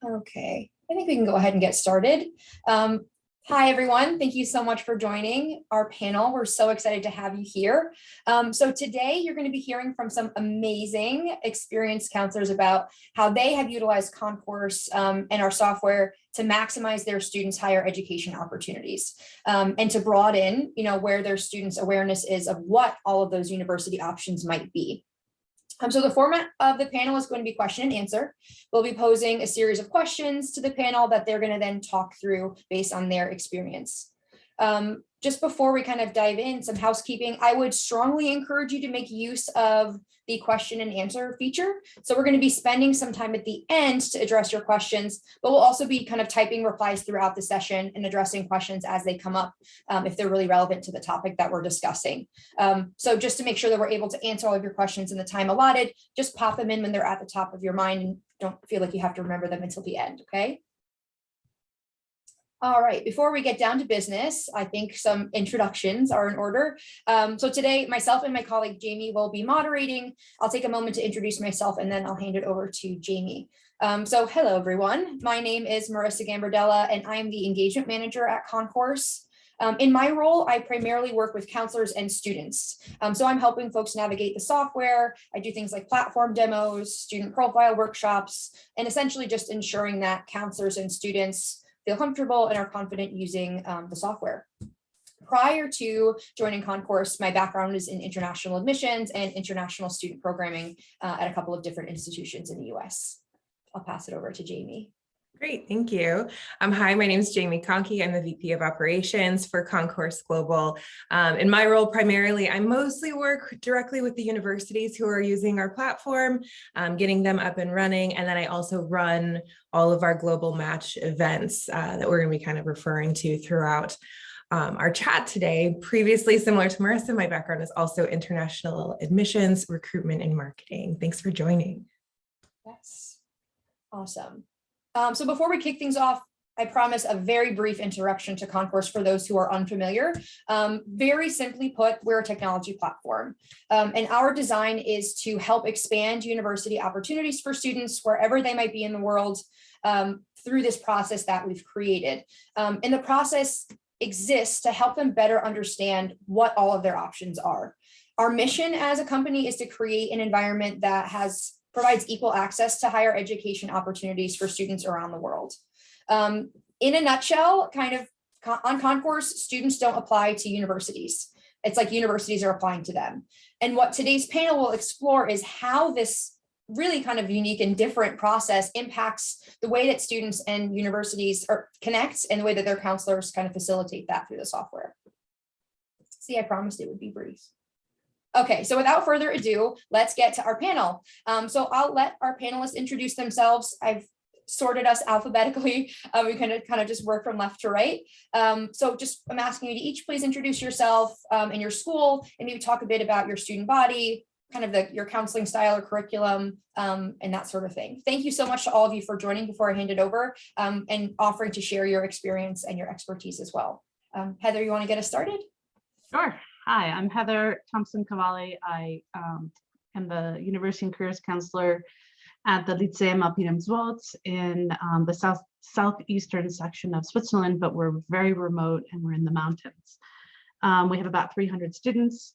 Okay, I think we can go ahead and get started. Hi, everyone. Thank you so much for joining our panel. We're so excited to have you here. So today you're going to be hearing from some amazing experienced counselors about how they have utilized Concourse and our software to maximize their students' higher education opportunities and to broaden, where their students' awareness is of what all of those university options might be. So the format of the panel is going to be question and answer. We'll be posing a series of questions to the panel that they're going to then talk through based on their experience. Just before we kind of dive in, some housekeeping, I would strongly encourage you to make use of the question and answer feature. So we're going to be spending some time at the end to address your questions, but we'll also be kind of typing replies throughout the session and addressing questions as they come up if they're really relevant to the topic that we're discussing. So just to make sure that we're able to answer all of your questions in the time allotted, just pop them in when they're at the top of your mind and don't feel like you have to remember them until the end, okay? All right, before we get down to business, I think some introductions are in order. So today, myself and my colleague Jamie will be moderating. I'll take a moment to introduce myself and then I'll hand it over to Jamie. So hello, everyone. My name is Marissa Gambardella and I'm the engagement manager at Concourse. In my role, I primarily work with counselors and students. So I'm helping folks navigate the software. I do things like platform demos, student profile workshops, and essentially just ensuring that counselors and students feel comfortable and are confident using the software. Prior to joining Concourse, my background is in international admissions and international student programming at a couple of different institutions in the US. I'll pass it over to Jamie. Great, thank you. Hi, my name is Jamie Conkey. I'm the VP of Operations for Concourse Global. In my role, primarily, I mostly work directly with the universities who are using our platform, getting them up and running, and then I also run all of our global match events that we're going to be kind of referring to throughout our chat today. Previously, similar to Marissa, my background is also international admissions, recruitment, and marketing. Thanks for joining. Yes, awesome. So before we kick things off, I promise a very brief introduction to Concourse for those who are unfamiliar. Very simply put, we're a technology platform, and our design is to help expand university opportunities for students wherever they might be in the world through this process that we've created. And the process exists to help them better understand what all of their options are. Our mission as a company is to create an environment that provides equal access to higher education opportunities for students around the world. In a nutshell, kind of on Concourse, students don't apply to universities. It's like universities are applying to them. And what today's panel will explore is how this really kind of unique and different process impacts the way that students and universities connect and the way that their counselors kind of facilitate that through the software. See, I promised it would be brief. Okay, so without further ado, let's get to our panel. So I'll let our panelists introduce themselves. I've sorted us alphabetically. We kind of just work from left to right. So just I'm asking you to each please introduce yourself and your school, and maybe talk a bit about your student body, kind of your counseling style or curriculum, and that sort of thing. Thank you so much to all of you for joining before I hand it over and offering to share your experience and your expertise as well. Heather, you want to get us started? Sure. Hi, I'm Heather Thompson-Cavalli. I am the University and Careers Counselor at the Lyceum Alpinum Zwolle in the southeastern section of Switzerland, but we're very remote and we're in the mountains. We have about 300 students.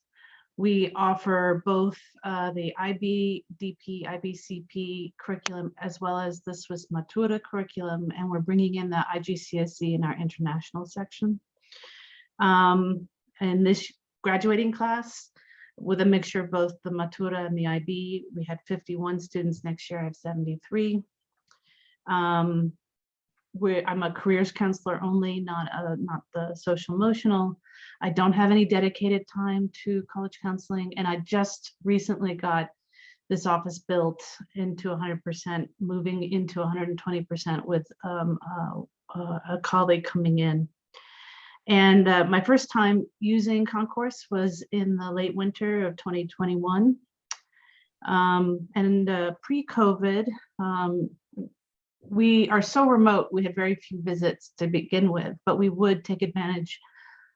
We offer both the IB-DP, IB-CP curriculum, as well as the Swiss Matura curriculum, and we're bringing in the IGCSE in our international section. And this graduating class with a mixture of both the Matura and the IB. We had 51 students. Next year I have 73. I'm a careers counselor only, not the social emotional. I don't have any dedicated time to college counseling, and I just recently got this office built into 100%, moving into 120% with a colleague coming in. And my first time using Concourse was in the late winter of 2021. And pre-COVID, we are so remote, we had very few visits to begin with, but we would take advantage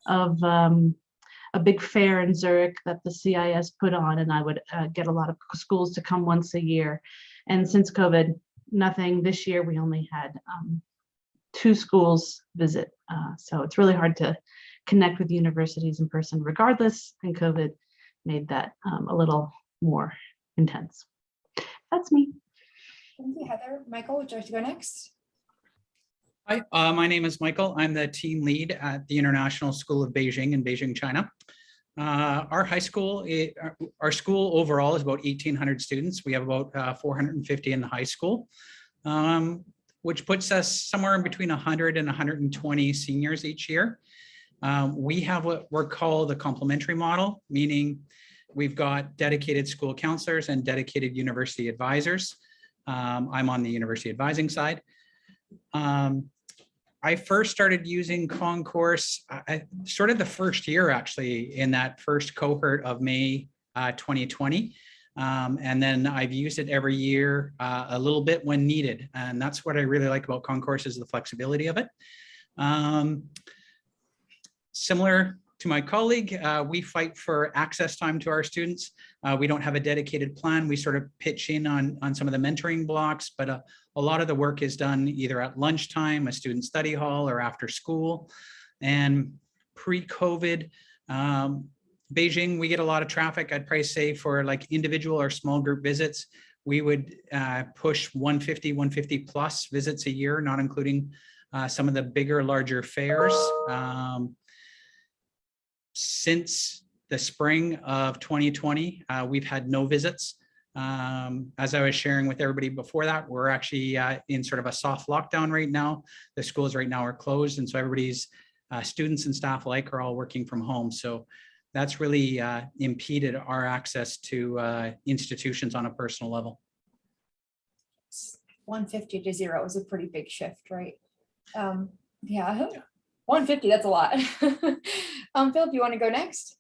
of a big fair in Zurich that the CIS put on, and I would get a lot of schools to come once a year. And since COVID, nothing. This year, we only had 2 schools visit. So it's really hard to connect with universities in person regardless, and COVID made that a little more intense. That's me. Thank you, Heather. Michael, would you like to go next? Hi, my name is Michael. I'm the team lead at the International School of Beijing in Beijing, China. Our high school, our school overall is about 1,800 students. We have about 450 in the high school, which puts us somewhere in between 100 and 120 seniors each year. We have what we're called a complementary model, meaning we've got dedicated school counselors and dedicated university advisors. I'm on the university advising side. I first started using Concourse sort of the first year, actually, in that first cohort of May 2020. And then I've used it every year a little bit when needed. And that's what I really like about Concourse, is the flexibility of it. Similar to my colleague, we fight for access time to our students. We don't have a dedicated plan. We sort of pitch in on some of the mentoring blocks, but a lot of the work is done either at lunchtime, a student study hall, or after school. And pre-COVID, Beijing, we get a lot of traffic. I'd probably say for like individual or small group visits, we would push 150 plus visits a year, not including some of the bigger, larger fairs. Since the spring of 2020, we've had no visits. As I was sharing with everybody before that, we're actually in sort of a soft lockdown right now. The schools right now are closed, and so everybody's students and staff alike are all working from home. So that's really impeded our access to institutions on a personal level. 150 to 0 is a pretty big shift, right? Yeah, 150, that's a lot. Philip, you want to go next?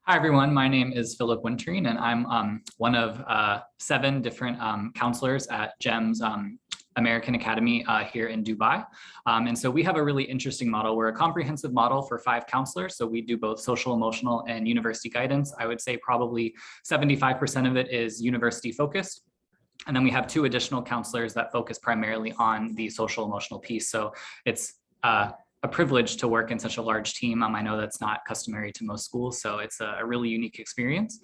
Hi, everyone. My name is Philip Winterine, and I'm one of 7 different counselors at GEM's American Academy here in Dubai. And so we have a really interesting model. We're a comprehensive model for 5 counselors. So we do both social, emotional, and university guidance. I would say probably 75% of it is university focused. And then we have 2 additional counselors that focus primarily on the social emotional piece. So it's a privilege to work in such a large team. I know that's not customary to most schools, so it's a really unique experience.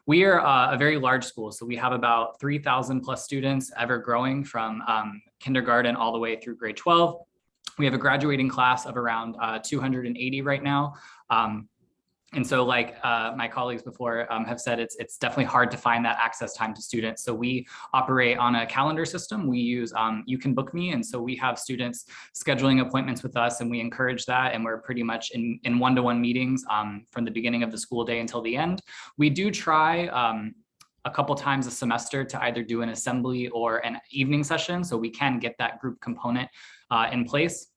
We are a very large school, so we have about 3,000 plus students, ever growing from kindergarten all the way through grade 12. We have a graduating class of around 280 right now. And so like my colleagues before have said, it's definitely hard to find that access time to students. So we operate on a calendar system. We use You Can Book Me. And so we have students scheduling appointments with us, and we encourage that. And we're pretty much in one-to-one meetings from the beginning of the school day until the end. We do try a couple times a semester to either do an assembly or an evening session, so we can get that group component in place.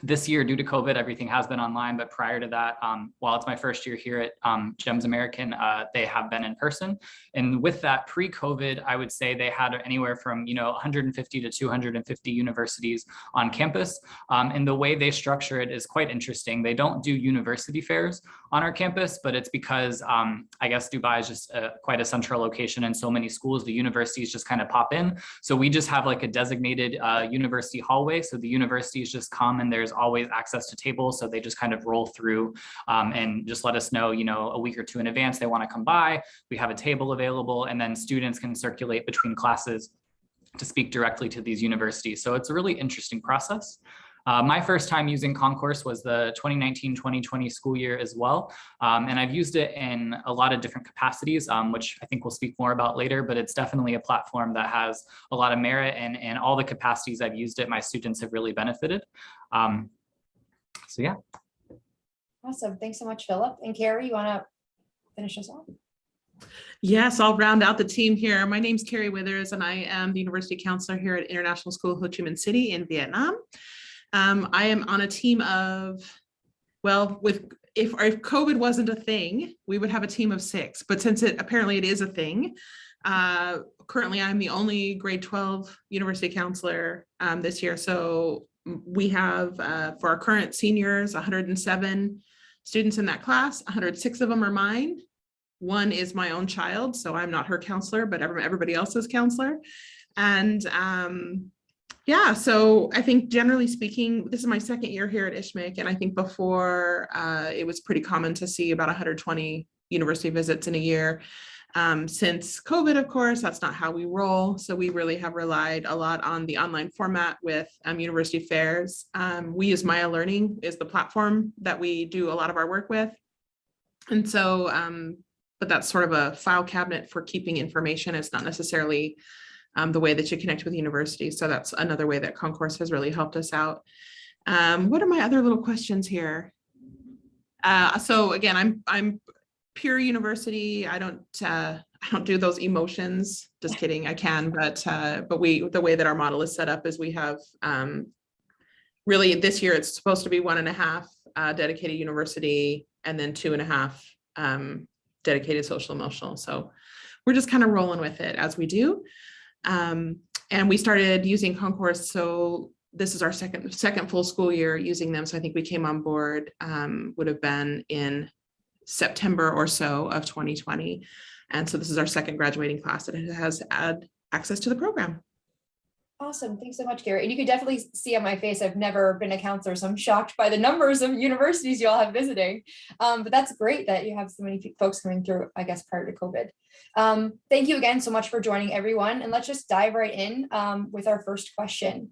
This year, due to COVID, everything has been online, but prior to that, while it's my first year here at GEMS American, they have been in person. And with that, pre-COVID, I would say they had anywhere from 150 to 250 universities on campus. And the way they structure it is quite interesting. They don't do university fairs on our campus, but it's because I guess Dubai is just quite a central location, and so many schools, the universities just kind of pop in. So we just have like a designated university hallway. So the universities just come, and there's always access to tables. So they just kind of roll through and just let us know, a week or 2 in advance they want to come by. We have a table available, and then students can circulate between classes to speak directly to these universities. So it's a really interesting process. My first time using Concourse was the 2019-2020 school year as well. And I've used it in a lot of different capacities, which I think we'll speak more about later, but it's definitely a platform that has a lot of merit, and all the capacities I've used it, my students have really benefited. So yeah. Awesome. Thanks so much, Philip. And Carrie, you want to finish us off? Yes, I'll round out the team here. My name's Carrie Withers, and I am the university counselor here at International School Ho Chi Minh City in Vietnam. I am on a team of, well, if COVID wasn't a thing, we would have a team of 6, but since apparently it is a thing, currently I'm the only grade 12 university counselor this year. So we have, for our current seniors, 107 students in that class. 106 of them are mine. One is my own child, so I'm not her counselor, but everybody else's counselor. And yeah, so I think generally speaking, this is my second year here at ISHMIC, and I think before it was pretty common to see about 120 university visits in a year. Since COVID, of course, that's not how we roll. So we really have relied a lot on the online format with university fairs. We use Maya Learning is the platform that we do a lot of our work with. And so, but that's sort of a file cabinet for keeping information. It's not necessarily the way that you connect with universities. So that's another way that Concourse has really helped us out. What are my other little questions here? So again, I'm pure university. I don't do those emotions. Just kidding. I can, but the way that our model is set up is we have really this year it's supposed to be 1.5 dedicated university and then 2.5 dedicated social emotional. So we're just kind of rolling with it as we do. And we started using Concourse. So this is our second full school year using them. So I think we came on board would have been in September or so of 2020. And so this is our second graduating class that has had access to the program. Awesome. Thanks so much, Gary. And you can definitely see on my face, I've never been a counselor, so I'm shocked by the numbers of universities you all have visiting. But that's great that you have so many folks coming through, I guess, prior to COVID. Thank you again so much for joining, everyone. And let's just dive right in with our first question.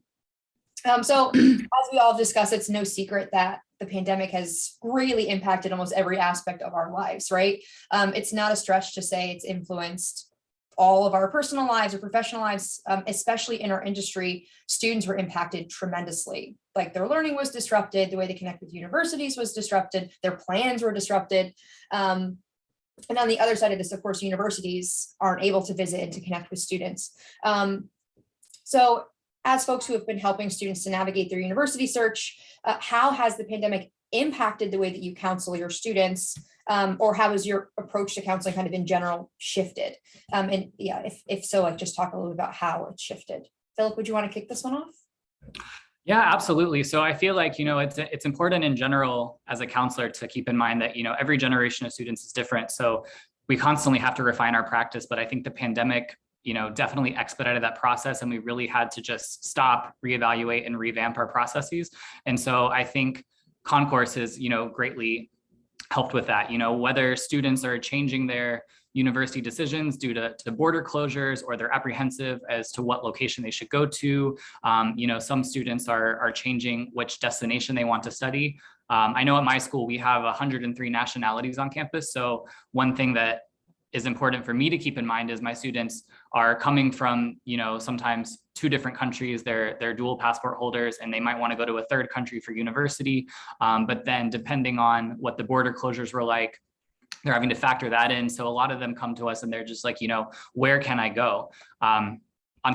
So as we all discussed, it's no secret that the pandemic has greatly impacted almost every aspect of our lives, right? It's not a stretch to say it's influenced all of our personal lives or professional lives, especially in our industry. Students were impacted tremendously. Like their learning was disrupted, the way they connect with universities was disrupted, their plans were disrupted. And on the other side of this, of course, universities aren't able to visit and to connect with students. So as folks who have been helping students to navigate their university search, how has the pandemic impacted the way that you counsel your students? Or how has your approach to counseling kind of in general shifted? And yeah, if so, like just talk a little about how it shifted. Philip, would you want to kick this one off? Yeah, absolutely. So I feel like, it's important in general as a counselor to keep in mind that, every generation of students is different. So we constantly have to refine our practice, but I think the pandemic, definitely expedited that process, and we really had to just stop, reevaluate, and revamp our processes. And so I think Concourse has, greatly helped with that, whether students are changing their university decisions due to border closures, or they're apprehensive as to what location they should go to. Some students are changing which destination they want to study. I know at my school, we have 103 nationalities on campus. So one thing that is important for me to keep in mind is my students are coming from, sometimes 2 different countries. They're dual passport holders, and they might want to go to a third country for university. But then depending on what the border closures were like, they're having to factor that in. So a lot of them come to us and they're just like, where can I go? On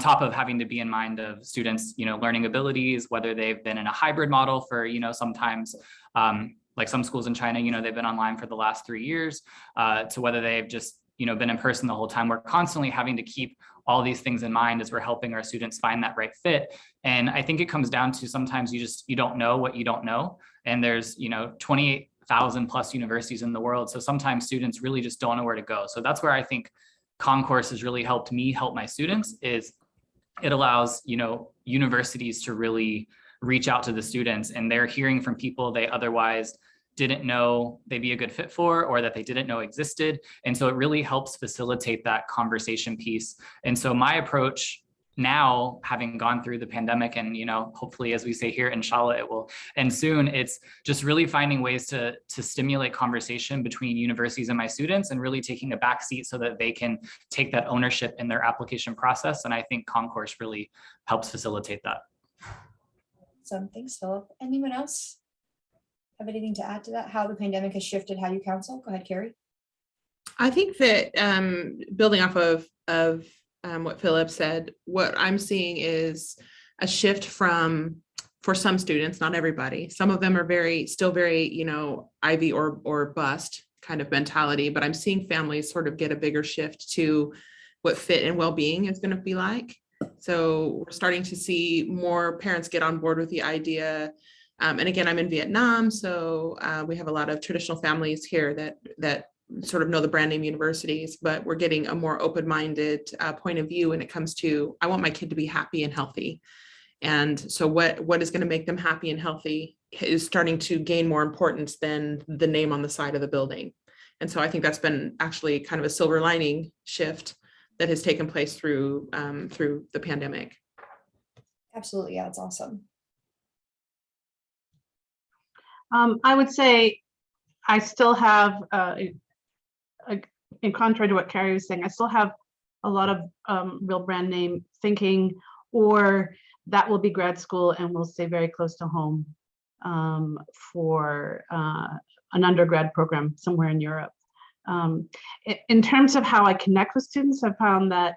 top of having to be in mind of students, learning abilities, whether they've been in a hybrid model for, sometimes like some schools in China, they've been online for the last 3 years, to whether they've just, been in person the whole time. We're constantly having to keep all these things in mind as we're helping our students find that right fit. And I think it comes down to sometimes you don't know what you don't know. And there's, 28,000 plus universities in the world. So sometimes students really just don't know where to go. So that's where I think Concourse has really helped me help my students, is it allows, universities to really reach out to the students, and they're hearing from people they otherwise didn't know they'd be a good fit for, or that they didn't know existed. And so it really helps facilitate that conversation piece. And so my approach now, having gone through the pandemic, and hopefully, as we say here, inshallah, it will end soon, it's just really finding ways to stimulate conversation between universities and my students, and really taking a back seat so that they can take that ownership in their application process. And I think Concourse really helps facilitate that. So thanks, Philip. Anyone else have anything to add to that? How the pandemic has shifted how you counsel? Go ahead, Carrie. I think that building off of what Philip said, what I'm seeing is a shift for some students, not everybody. Some of them are still very, Ivy or bust kind of mentality, but I'm seeing families sort of get a bigger shift to what fit and well-being is going to be like. So we're starting to see more parents get on board with the idea. And again, I'm in Vietnam, so we have a lot of traditional families here that sort of know the brand name universities, but we're getting a more open-minded point of view when it comes to, I want my kid to be happy and healthy. And so what is going to make them happy and healthy is starting to gain more importance than the name on the side of the building. And so I think that's been actually kind of a silver lining shift that has taken place through the pandemic. Absolutely. Yeah, that's awesome. I would say I still have, in contrary to what Carrie was saying, I still have a lot of real brand name thinking, or that will be grad school and we'll stay very close to home for an undergrad program somewhere in Europe. In terms of how I connect with students, I found that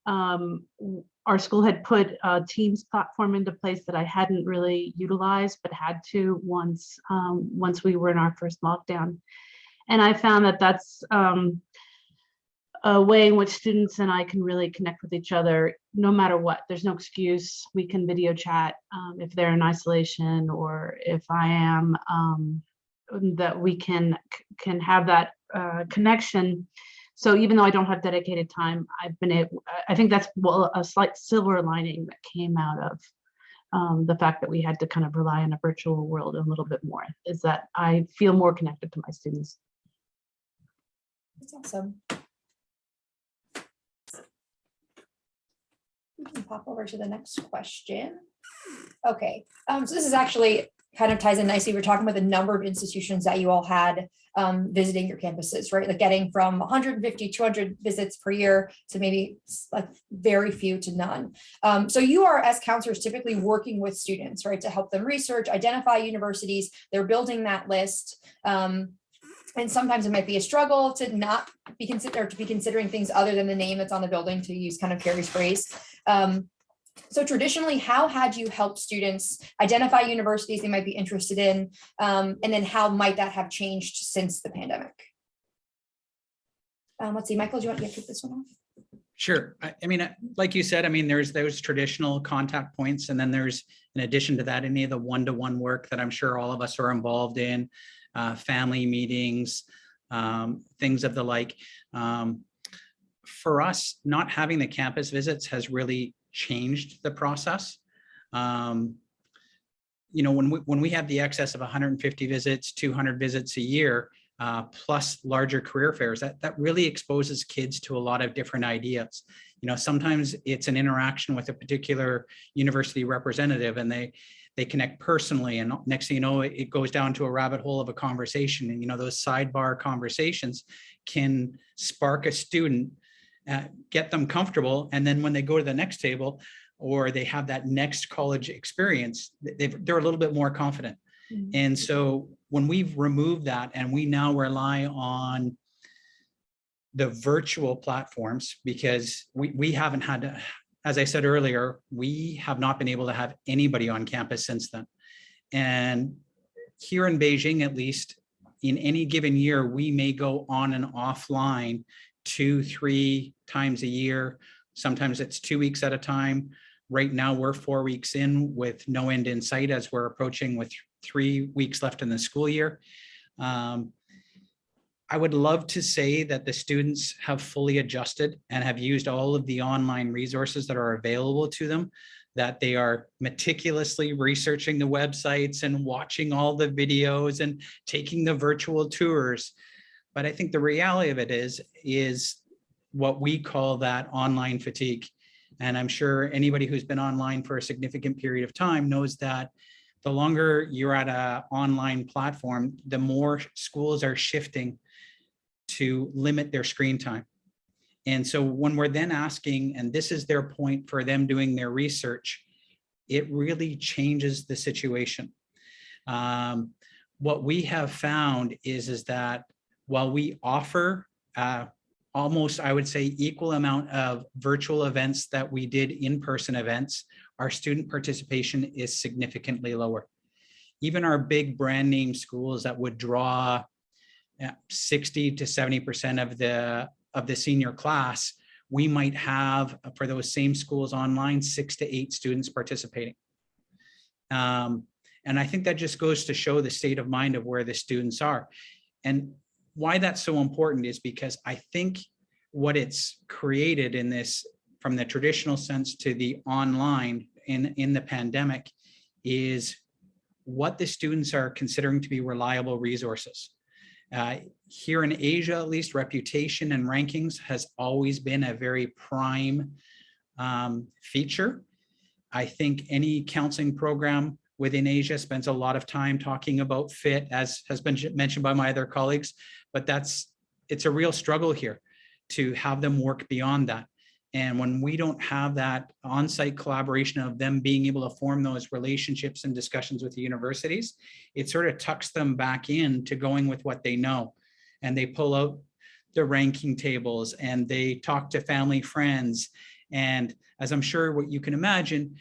our school had put a Teams platform into place that I hadn't really utilized, but had to once we were in our first lockdown. And I found that that's a way in which students and I can really connect with each other no matter what. There's no excuse. We can video chat if they're in isolation, or if I am, that we can have that connection. So even though I don't have dedicated time, I've been able, I think that's a slight silver lining that came out of the fact that we had to kind of rely on a virtual world a little bit more, is that I feel more connected to my students. That's awesome. We can pop over to the next question. Okay, so this is actually kind of ties in nicely. We're talking about the number of institutions that you all had visiting your campuses, right? Like getting from 150, 200 visits per year to maybe like very few to none. So you are, as counselors, typically working with students, right, to help them research, identify universities. They're building that list. And sometimes it might be a struggle to not be considered, to be considering things other than the name that's on the building, to use kind of Carrie's phrase. So traditionally, how had you helped students identify universities they might be interested in? And then how might that have changed since the pandemic? Let's see, Michael, do you want to kick this one off? Sure. I mean, like you said, I mean, there's those traditional contact points, and then there's, in addition to that, any of the one-to-one work that I'm sure all of us are involved in, family meetings, things of the like. For us, not having the campus visits has really changed the process. You know, when we have the excess of 150 visits, 200 visits a year, plus larger career fairs, that really exposes kids to a lot of different ideas. You know, sometimes it's an interaction with a particular university representative, and they connect personally, and next thing you know, it goes down to a rabbit hole of a conversation. And you know, those sidebar conversations can spark a student, get them comfortable, and then when they go to the next table or they have that next college experience, they're a little bit more confident. Mm-hmm. And so when we've removed that and we now rely on the virtual platforms, because we haven't had to, as I said earlier, we have not been able to have anybody on campus since then. And here in Beijing, at least, in any given year, we may go on and offline 2-3 times a year. Sometimes it's 2 weeks at a time. Right now, we're 4 weeks in with no end in sight, as we're approaching with 3 weeks left in the school year. I would love to say that the students have fully adjusted and have used all of the online resources that are available to them, that they are meticulously researching the websites and watching all the videos and taking the virtual tours. But I think the reality of it is what we call that online fatigue. And I'm sure anybody who's been online for a significant period of time knows that the longer you're at an online platform, the more schools are shifting to limit their screen time. And so when we're then asking, and this is their point for them doing their research, it really changes the situation. What we have found is that while we offer almost, I would say, equal amount of virtual events that we did in-person events, our student participation is significantly lower. Even our big brand name schools that would draw 60 to 70% of the senior class, we might have, for those same schools online, 6 to 8 students participating. And I think that just goes to show the state of mind of where the students are. And why that's so important is because I think what it's created in this, from the traditional sense to the online in the pandemic, is what the students are considering to be reliable resources. Here in Asia, at least, reputation and rankings has always been a very prime feature. I think any counseling program within Asia spends a lot of time talking about fit, as has been mentioned by my other colleagues, but it's a real struggle here to have them work beyond that. And when we don't have that on-site collaboration of them being able to form those relationships and discussions with the universities, it sort of tucks them back in to going with what they know. And they pull out the ranking tables and they talk to family, friends. And as I'm sure what you can imagine,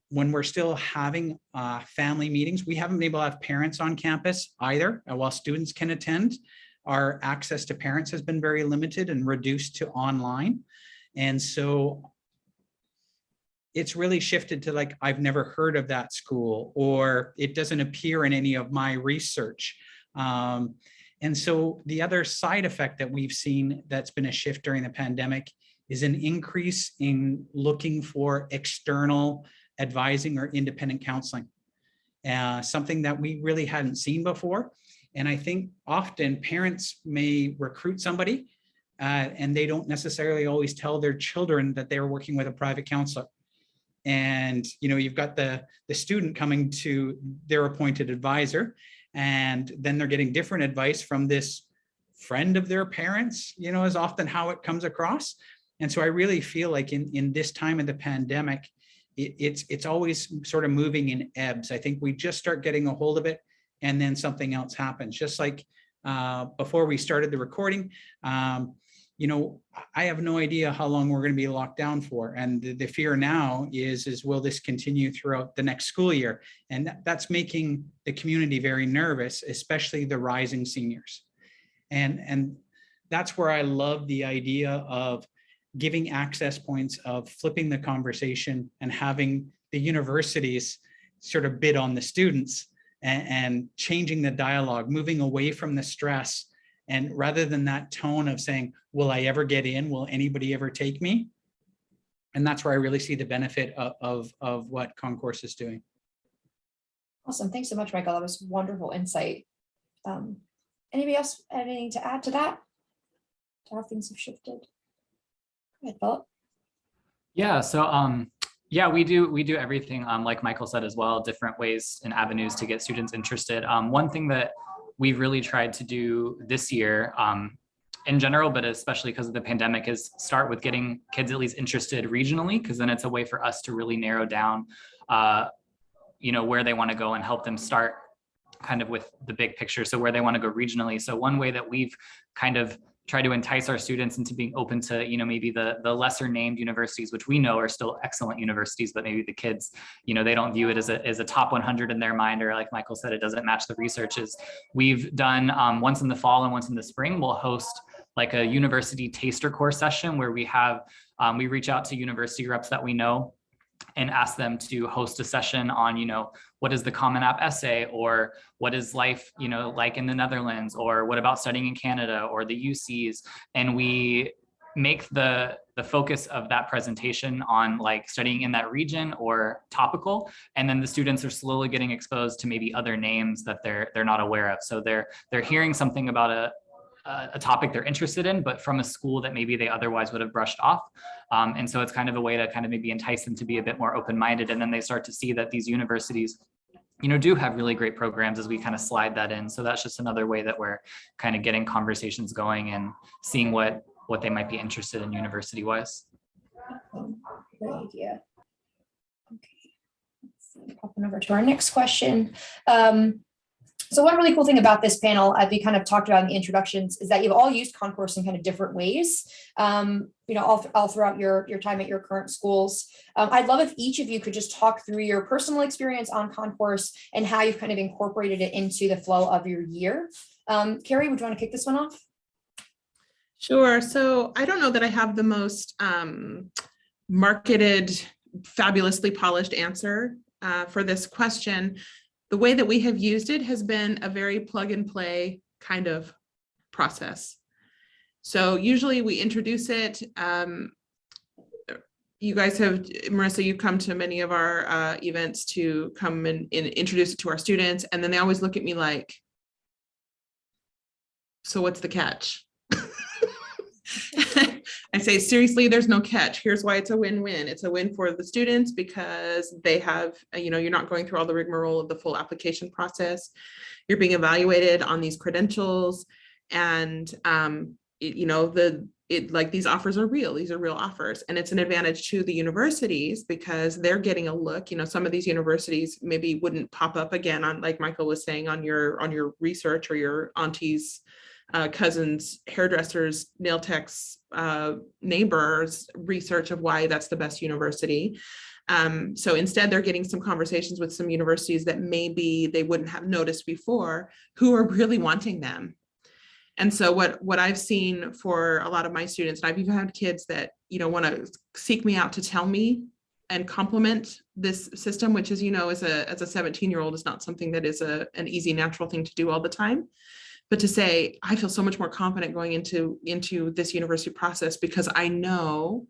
when we're still having family meetings, we haven't been able to have parents on campus either. And while students can attend, our access to parents has been very limited and reduced to online. And so it's really shifted to like, I've never heard of that school, or it doesn't appear in any of my research. And so the other side effect that we've seen that's been a shift during the pandemic is an increase in looking for external advising or independent counseling, something that we really hadn't seen before. And I think often parents may recruit somebody and they don't necessarily always tell their children that they're working with a private counselor. And, you know, you've got the student coming to their appointed advisor, and then they're getting different advice from this friend of their parents, you know, is often how it comes across. And so I really feel like in this time of the pandemic, it's always sort of moving in ebbs. I think we just start getting a hold of it, and then something else happens. Just like before we started the recording, you know, I have no idea how long we're going to be locked down for. And the fear now is will this continue throughout the next school year? And that's making the community very nervous, especially the rising seniors. And that's where I love the idea of giving access points, of flipping the conversation and having the universities sort of bid on the students, and changing the dialogue, moving away from the stress. And rather than that tone of saying, will I ever get in? Will anybody ever take me? And that's where I really see the benefit of what Concourse is doing. Awesome. Thanks so much, Michael. That was wonderful insight. Anybody else have anything to add to that? To how things have shifted? Go ahead, Philip. Yeah, so yeah, we do everything, like Michael said as well, different ways and avenues to get students interested. One thing that we've really tried to do this year, in general, but especially because of the pandemic, is start with getting kids at least interested regionally, because then it's a way for us to really narrow down, you know, where they want to go and help them start kind of with the big picture. So where they want to go regionally. So one way that we've kind of try to entice our students into being open to, you know, maybe the lesser named universities, which we know are still excellent universities, but maybe the kids, you know, they don't view it as a top 100 in their mind, or like Michael said, it doesn't match the research. Is we've done once in the fall and once in the spring, we'll host like a university taster course session where we have, we reach out to university reps that we know and ask them to host a session on, you know, what is the Common App essay, or what is life, you know, like in the Netherlands, or what about studying in Canada or the UCs. And we make the focus of that presentation on like studying in that region or topical. And then the students are slowly getting exposed to maybe other names that they're not aware of. So they're hearing something about a topic they're interested in, but from a school that maybe they otherwise would have brushed off. And so it's kind of a way to kind of maybe entice them to be a bit more open-minded. And then they start to see that these universities, you know, do have really great programs as we kind of slide that in. So that's just another way that we're kind of getting conversations going and seeing what they might be interested in university-wise. Great idea. Okay, let's see, popping over to our next question. So one really cool thing about this panel, as we kind of talked about in the introductions, is that you've all used Concourse in kind of different ways, you know, all throughout your time at your current schools. I'd love if each of you could just talk through your personal experience on Concourse and how you've kind of incorporated it into the flow of your year. Carrie, would you want to kick this one off? Sure. So I don't know that I have the most marketed, fabulously polished answer for this question. The way that we have used it has been a very plug and play kind of process. So usually we introduce it. You guys have, Marissa, you've come to many of our events to come and introduce it to our students. And then they always look at me like, so what's the catch? I say, seriously, there's no catch. Here's why it's a win-win. It's a win for the students because they have, you're not going through all the rigmarole of the full application process. You're being evaluated on these credentials, and like these offers are real. These are real offers, and it's an advantage to the universities because they're getting a look. Some of these universities maybe wouldn't pop up again on, like Michael was saying, on your research or your auntie's cousins, hairdressers, nail techs, neighbors research of why that's the best university. So instead, they're getting some conversations with some universities that maybe they wouldn't have noticed before, who are really wanting them. And so what I've seen for a lot of my students, and I've even had kids that, want to seek me out to tell me and compliment this system, which is, as a 17-year-old is not something that is an easy, natural thing to do all the time. But to say, I feel so much more confident going into this university process because I know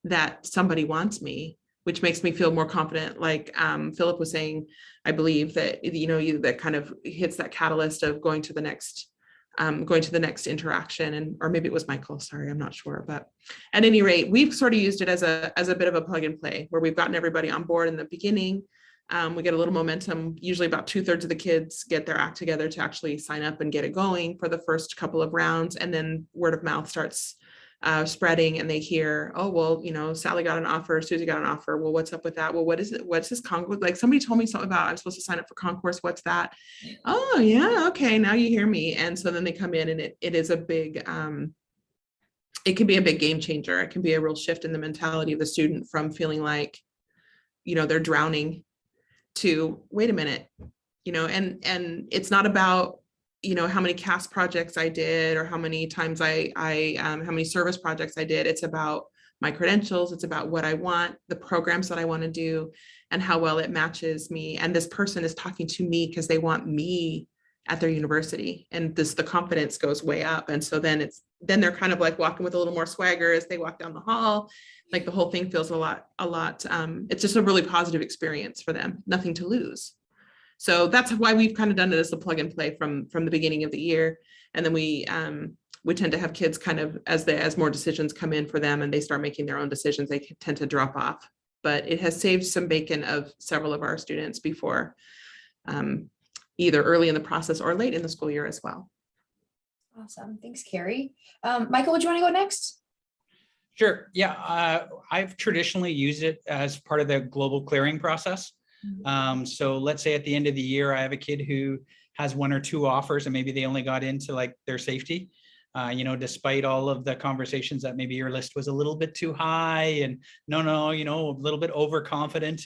that somebody wants me, which makes me feel more confident. Like Philip was saying, I believe that, that kind of hits that catalyst of going to the next interaction, or maybe it was Michael, sorry, I'm not sure. But at any rate, we've sort of used it as a bit of a plug and play where we've gotten everybody on board in the beginning. We get a little momentum. Usually about 2/3 of the kids get their act together to actually sign up and get it going for the first couple of rounds. And then word of mouth starts spreading, and they hear, oh, well, Sally got an offer, Susie got an offer. Well, what's up with that? Well, what is it? What's this Concourse? Like somebody told me something about I'm supposed to sign up for Concourse. What's that? Oh, yeah. Okay. Now you hear me. And so then they come in, and it is a big, it can be a big game changer. It can be a real shift in the mentality of the student from feeling like, they're drowning to wait a minute, and it's not about, how many CAS projects I did or how many times how many service projects I did. It's about my credentials. It's about what I want, the programs that I want to do, and how well it matches me. And this person is talking to me because they want me at their university. And the confidence goes way up. And so then they're kind of like walking with a little more swagger as they walk down the hall. Like the whole thing feels a lot, it's just a really positive experience for them, nothing to lose. So that's why we've kind of done it as a plug and play from the beginning of the year. And then we tend to have kids kind of as more decisions come in for them and they start making their own decisions, they tend to drop off. But it has saved some bacon of several of our students before, either early in the process or late in the school year as well. Awesome. Thanks, Carrie. Michael, would you want to go next? Sure. Yeah, I've traditionally used it as part of the global clearing process. So let's say at the end of the year, I have a kid who has 1 or 2 offers and maybe they only got into like their safety, despite all of the conversations that maybe your list was a little bit too high and a little bit overconfident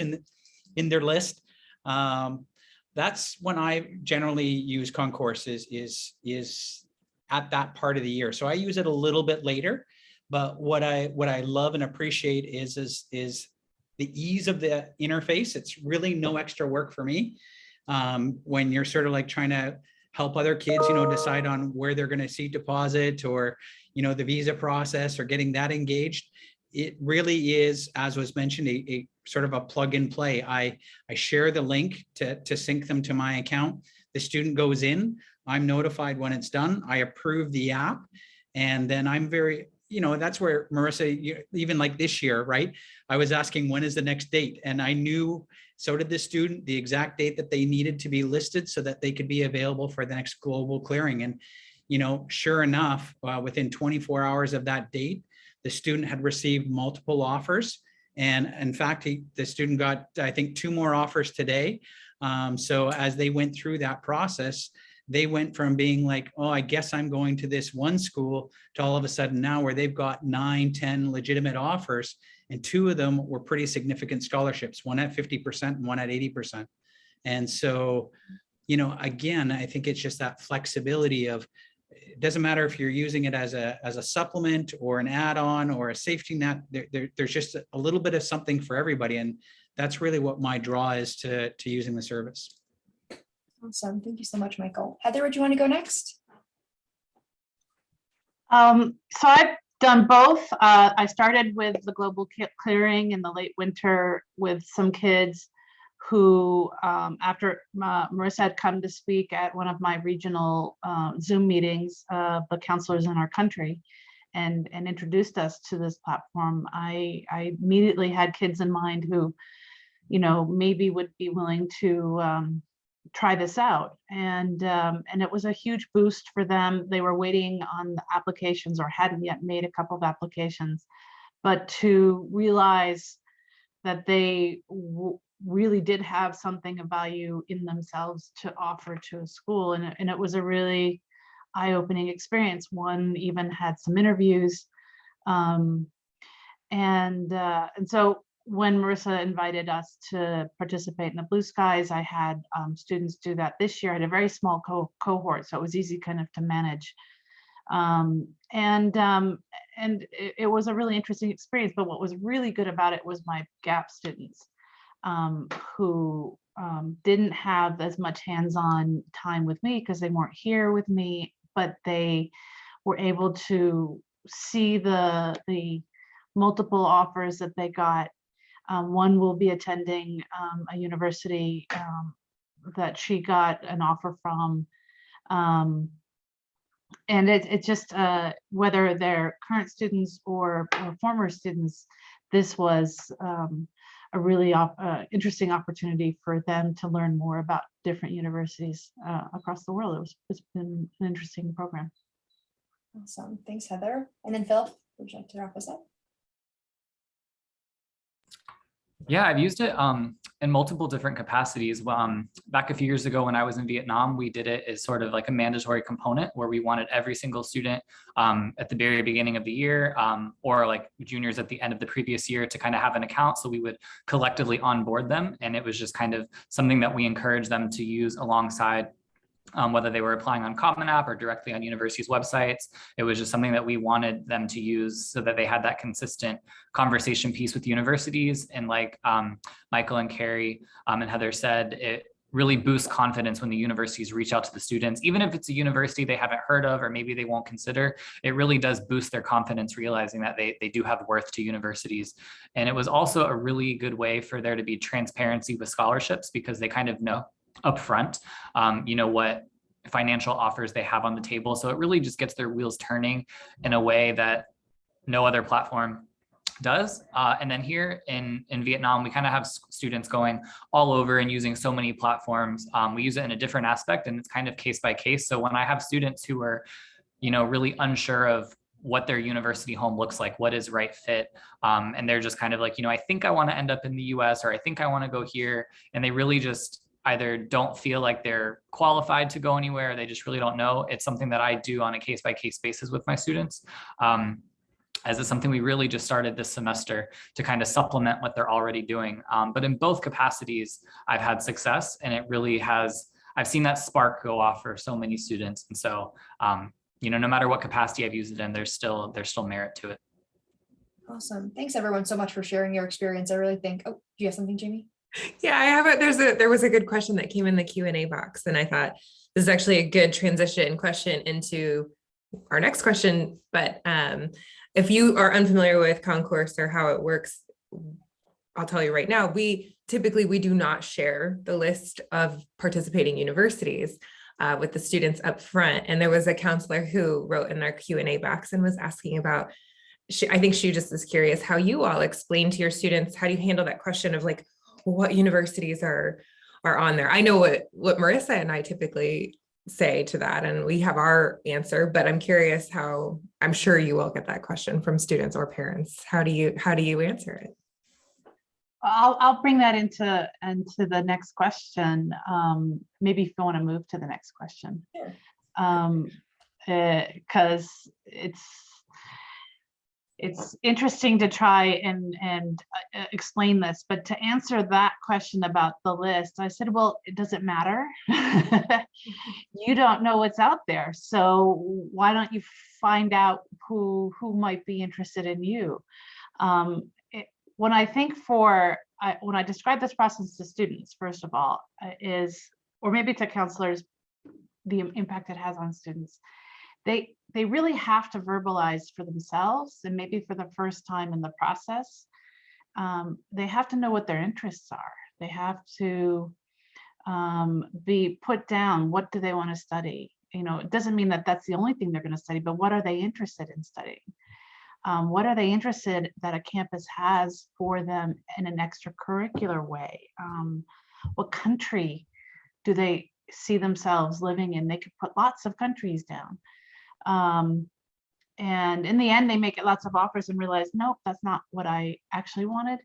in their list. That's when I generally use Concourse is at that part of the year. So I use it a little bit later. But what I love and appreciate is the ease of the interface. It's really no extra work for me. When you're sort of like trying to help other kids, decide on where they're going to seat deposit or, the visa process or getting that engaged. It really is, as was mentioned, a sort of a plug and play. I share the link to sync them to my account. The student goes in, I'm notified when it's done. I approve the app. And then I'm very, that's where Marissa, even like this year, right? I was asking when is the next date? And I knew, so did the student, the exact date that they needed to be listed so that they could be available for the next global clearing. And, sure enough, within 24 hours of that date, the student had received multiple offers. And in fact, the student got, I think, 2 more offers today. So as they went through that process, they went from being like, oh, I guess I'm going to this one school to all of a sudden now where they've got 9, 10 legitimate offers. And 2 of them were pretty significant scholarships, one at 50% and one at 80%. And so, again, I think it's just that flexibility of, it doesn't matter if you're using it as a supplement or an add-on or a safety net, there's just a little bit of something for everybody. And that's really what my draw is to using the service. Awesome. Thank you so much, Michael. Heather, would you want to go next? So I've done both. I started with the global clearing in the late winter with some kids who, after Marissa had come to speak at one of my regional Zoom meetings, the counselors in our country, and introduced us to this platform. I immediately had kids in mind who, maybe would be willing to try this out, and it was a huge boost for them. They were waiting on the applications or hadn't yet made a couple of applications, but to realize that they really did have something of value in themselves to offer to a school, and it was a really eye-opening experience. One even had some interviews, and so when Marissa invited us to participate in the Blue Skies, I had students do that this year. I had a very small cohort, so it was easy kind of to manage. And it was a really interesting experience. But what was really good about it was my GAP students who didn't have as much hands-on time with me because they weren't here with me, but they were able to see the multiple offers that they got. One will be attending a university that she got an offer from. And it's just whether they're current students or former students, this was a really interesting opportunity for them to learn more about different universities across the world. It's been an interesting program. Awesome. Thanks, Heather. And then Phil, would you like to wrap us up? Yeah, I've used it in multiple different capacities. Back a few years ago when I was in Vietnam, we did it as sort of like a mandatory component where we wanted every single student at the very beginning of the year or like juniors at the end of the previous year to kind of have an account. So we would collectively onboard them. And it was just kind of something that we encouraged them to use alongside whether they were applying on Common App or directly on universities' websites. It was just something that we wanted them to use so that they had that consistent conversation piece with universities. And like Michael and Carrie and Heather said, it really boosts confidence when the universities reach out to the students, even if it's a university they haven't heard of or maybe they won't consider. It really does boost their confidence, realizing that they do have worth to universities. And it was also a really good way for there to be transparency with scholarships because they kind of know upfront, what financial offers they have on the table. So it really just gets their wheels turning in a way that no other platform does. And then here in Vietnam, we kind of have students going all over and using so many platforms. We use it in a different aspect and it's kind of case by case. So when I have students who are, really unsure of what their university home looks like, what is right fit. And they're just kind of like, I think I want to end up in the US or I think I want to go here. And they really just either don't feel like they're qualified to go anywhere, or they just really don't know. It's something that I do on a case-by-case basis with my students, as it's something we really just started this semester to kind of supplement what they're already doing. But in both capacities, I've had success, and it really has, I've seen that spark go off for so many students. And so, no matter what capacity I've used it in, there's still merit to it. Awesome. Thanks everyone so much for sharing your experience. I really think, do you have something, Jamie? Yeah, I have it. There was a good question that came in the Q&A box, and I thought this is actually a good transition question into our next question. But if you are unfamiliar with Concourse or how it works, I'll tell you right now, we do not share the list of participating universities with the students up front. And there was a counselor who wrote in our Q&A box and was asking about, I think she just is curious how you all explain to your students, how do you handle that question of like, what universities are on there? I know what Marissa and I typically say to that, and we have our answer, but I'm curious how, I'm sure you will get that question from students or parents. How do you answer it? I'll bring that into the next question. Maybe if you want to move to the next question, because it's interesting to try and explain this, but to answer that question about the list, I said, well, does it matter? You don't know what's out there. So why don't you find out who might be interested in you? When I think when I describe this process to students, first of all, or maybe to counselors, the impact it has on students, they really have to verbalize for themselves, and maybe for the first time in the process, they have to know what their interests are. They have to be put down. What do they want to study? You know, it doesn't mean that that's the only thing they're going to study, but what are they interested in studying? What are they interested that a campus has for them in an extracurricular way? What country do they see themselves living in? They could put lots of countries down. And in the end, they make lots of offers and realize, nope, that's not what I actually wanted.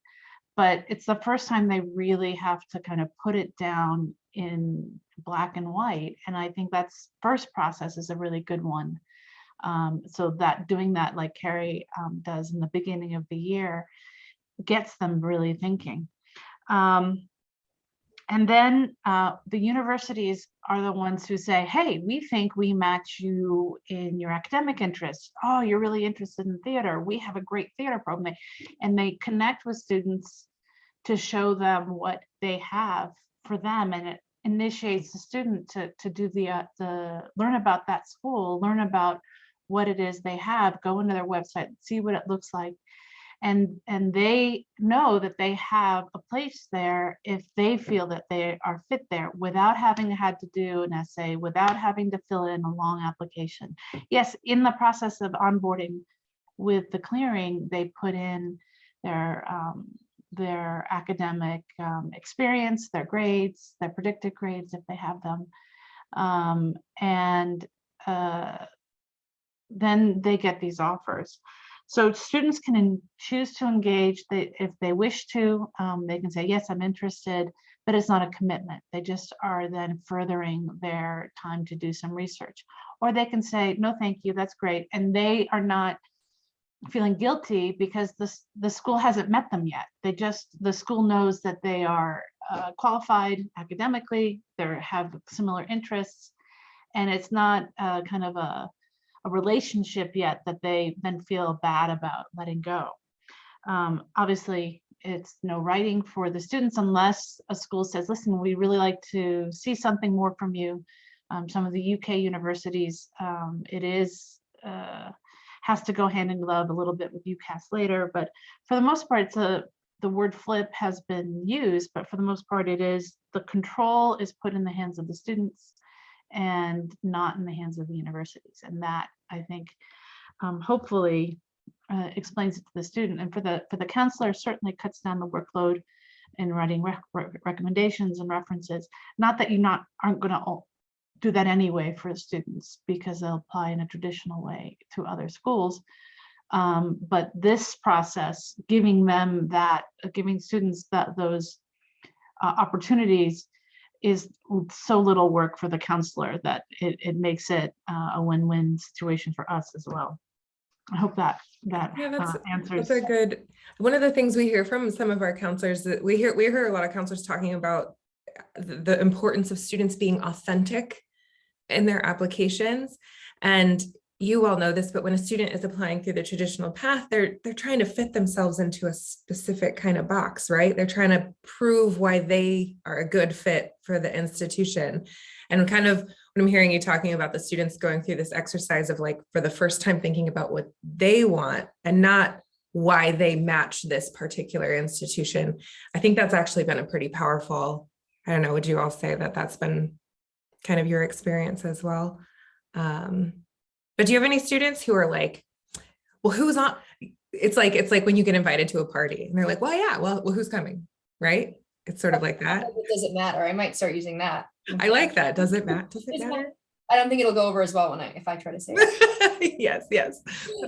But it's the first time they really have to kind of put it down in black and white. And I think that's first process is a really good one. So that doing that like Carrie does in the beginning of the year gets them really thinking. And then the universities are the ones who say, hey, we think we match you in your academic interests. Oh, you're really interested in theater. We have a great theater program. And they connect with students to show them what they have for them. And it initiates the student to do the learn about that school, learn about what it is they have, go into their website, see what it looks like. And they know that they have a place there if they feel that they are fit there without having had to do an essay, without having to fill in a long application. Yes, in the process of onboarding with the clearing, they put in their academic experience, their grades, their predicted grades if they have them. Then they get these offers. So students can choose to engage if they wish to. They can say, yes, I'm interested, but it's not a commitment. They just are then furthering their time to do some research. Or they can say, no, thank you, that's great. And they are not feeling guilty because the school hasn't met them yet. The school knows that they are qualified academically, they have similar interests, and it's not kind of a relationship yet that they then feel bad about letting go. Obviously, it's no writing for the students unless a school says, listen, we really like to see something more from you. Some of the UK universities, it is has to go hand in glove a little bit with UCAS later, but for the most part, the word flip has been used, but for the most part, it is the control is put in the hands of the students and not in the hands of the universities. And that, I think, hopefully explains it to the student. And for the counselor, certainly cuts down the workload in writing recommendations and references. Not that you aren't going to do that anyway for students because they'll apply in a traditional way to other schools. But this process, giving students those opportunities is so little work for the counselor that it makes it a win-win situation for us as well. I hope that answers. That's a good. One of the things we hear from some of our counselors that we hear a lot of counselors talking about the importance of students being authentic in their applications. And you all know this, but when a student is applying through the traditional path, they're trying to fit themselves into a specific kind of box, right? They're trying to prove why they are a good fit for the institution. And kind of when I'm hearing you talking about the students going through this exercise of like, for the first time thinking about what they want and not why they match this particular institution, I think that's actually been a pretty powerful, I don't know, would you all say that that's been kind of your experience as well? But do you have any students who are like, well, who's on? It's like when you get invited to a party and they're like, well, yeah, well, who's coming? Right? It's sort of like that. It doesn't matter. I might start using that. I like that. Does it matter? Does it matter? I don't think it'll go over as well if I try to say it. Yes, that's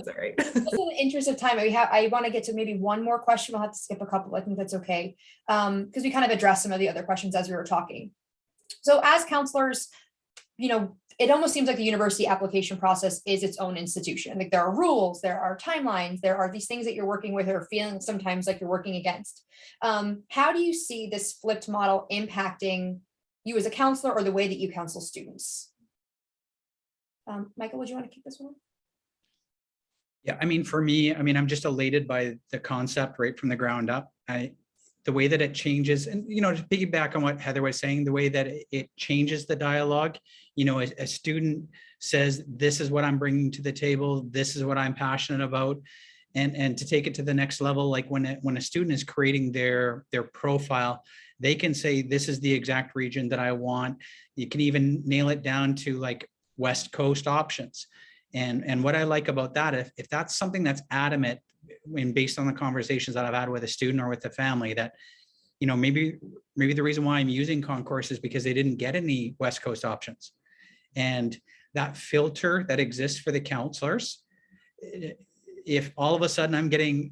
all right. Just in the interest of time, I want to get to maybe one more question. We'll have to skip a couple. I think that's okay. Because we kind of addressed some of the other questions as we were talking. So as counselors, it almost seems like the university application process is its own institution. Like there are rules, there are timelines, there are these things that you're working with or feeling sometimes like you're working against. How do you see this flipped model impacting you as a counselor or the way that you counsel students? Michael, would you want to kick this one? Yeah, for me, I'm just elated by the concept right from the ground up. The way that it changes, and to piggyback on what Heather was saying, the way that it changes the dialogue, a student says, this is what I'm bringing to the table, this is what I'm passionate about. And to take it to the next level, like when a student is creating their profile, they can say, this is the exact region that I want. You can even nail it down to like West Coast options. And what I like about that, if that's something that's adamant, and based on the conversations that I've had with a student or with the family, that, maybe the reason why I'm using Concourse is because they didn't get any West Coast options. And that filter that exists for the counselors, if all of a sudden I'm getting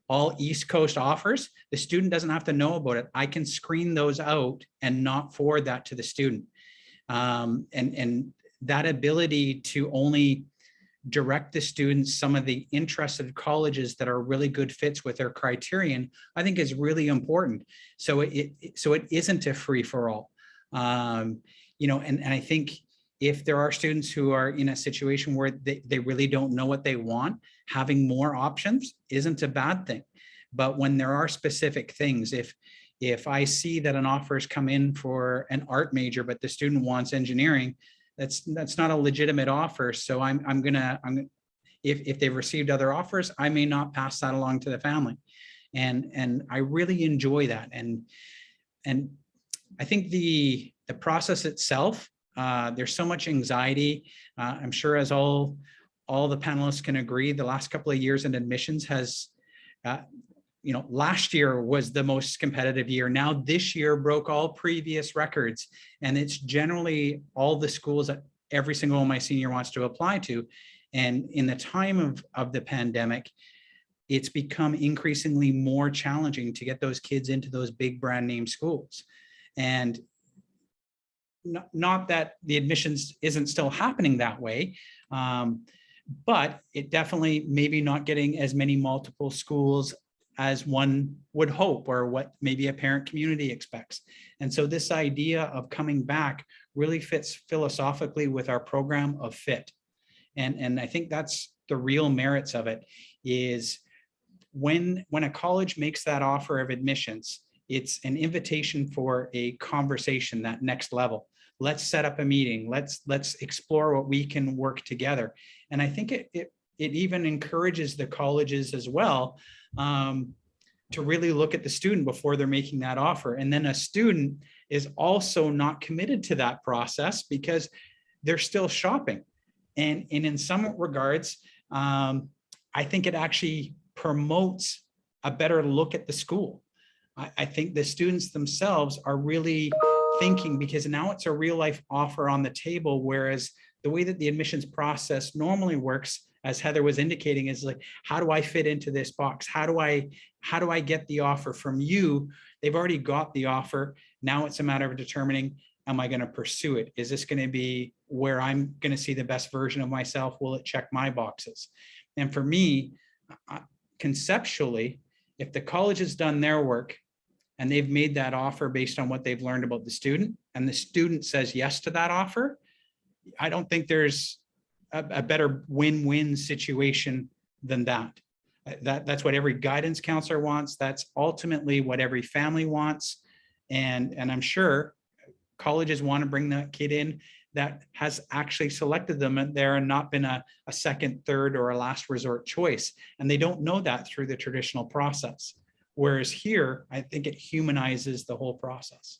all East Coast offers, the student doesn't have to know about it. I can screen those out and not forward that to the student. And that ability to only direct the students some of the interested colleges that are really good fits with their criterion, I think is really important. So it isn't a free for all. And I think if there are students who are in a situation where they really don't know what they want, having more options isn't a bad thing. But when there are specific things, if I see that an offer has come in for an art major, but the student wants engineering, that's not a legitimate offer. So if they've received other offers, I may not pass that along to the family. And I really enjoy that. And I think the process itself, there's so much anxiety. I'm sure, as all the panelists can agree, the last couple of years in admissions has, last year was the most competitive year. Now this year broke all previous records, and it's generally all the schools that every single one of my senior wants to apply to. And in the time of the pandemic, it's become increasingly more challenging to get those kids into those big brand name schools. And not that the admissions isn't still happening that way, but it definitely maybe not getting as many multiple schools as one would hope, or what maybe a parent community expects. And so this idea of coming back really fits philosophically with our program of fit. And I think that's the real merits of it, is when a college makes that offer of admissions, it's an invitation for a conversation, that next level. Let's set up a meeting. Let's explore what we can work together. And I think it even encourages the colleges as well to really look at the student before they're making that offer. And then a student is also not committed to that process because they're still shopping. And in some regards, I think it actually promotes a better look at the school. I think the students themselves are really thinking, because now it's a real life offer on the table, whereas the way that the admissions process normally works, as Heather was indicating, is like, how do I fit into this box? How do I get the offer from you? They've already got the offer. Now it's a matter of determining, am I going to pursue it? Is this going to be where I'm going to see the best version of myself? Will it check my boxes? And for me, conceptually, if the college has done their work and they've made that offer based on what they've learned about the student, and the student says yes to that offer, I don't think there's a better win-win situation than that. That's what every guidance counselor wants. That's ultimately what every family wants. And I'm sure colleges want to bring that kid in that has actually selected them there and not been a second, third, or a last resort choice. And they don't know that through the traditional process. Whereas here, I think it humanizes the whole process.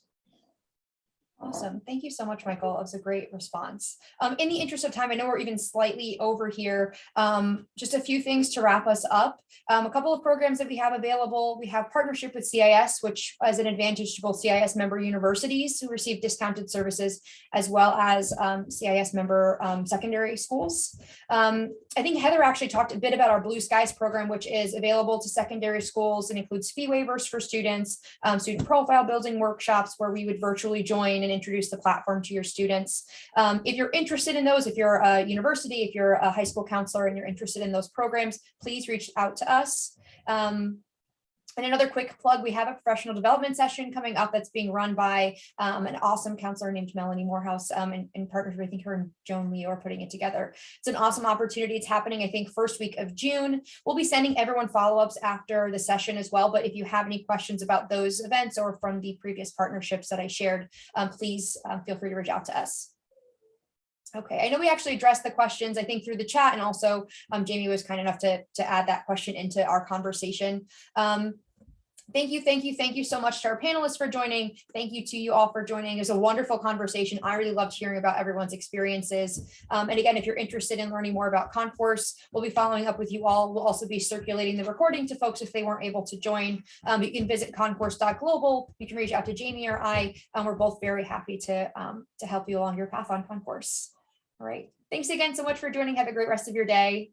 Awesome. Thank you so much, Michael. That was a great response. In the interest of time, I know we're even slightly over here. Just a few things to wrap us up. A couple of programs that we have available. We have partnership with CIS, which is an advantage to both CIS member universities who receive discounted services, as well as CIS member secondary schools. I think Heather actually talked a bit about our Blue Skies program, which is available to secondary schools and includes fee waivers for students, student profile building workshops where we would virtually join and introduce the platform to your students. If you're interested in those, if you're a university, if you're a high school counselor and you're interested in those programs, please reach out to us. And another quick plug, we have a professional development session coming up that's being run by an awesome counselor named Melanie Morehouse in partnership. I think her and Joan Leo are putting it together. It's an awesome opportunity. It's happening, I think, first week of June. We'll be sending everyone follow-ups after the session as well. But if you have any questions about those events or from the previous partnerships that I shared, please feel free to reach out to us. Okay, I know we actually addressed the questions, I think, through the chat, and also Jamie was kind enough to add that question into our conversation. Thank you so much to our panelists for joining. Thank you to you all for joining. It was a wonderful conversation. I really loved hearing about everyone's experiences. And again, if you're interested in learning more about Concourse, we'll be following up with you all. We'll also be circulating the recording to folks if they weren't able to join. You can visit concourse.global. You can reach out to Jamie or I. We're both very happy to help you along your path on Concourse. All right. Thanks again so much for joining. Have a great rest of your day.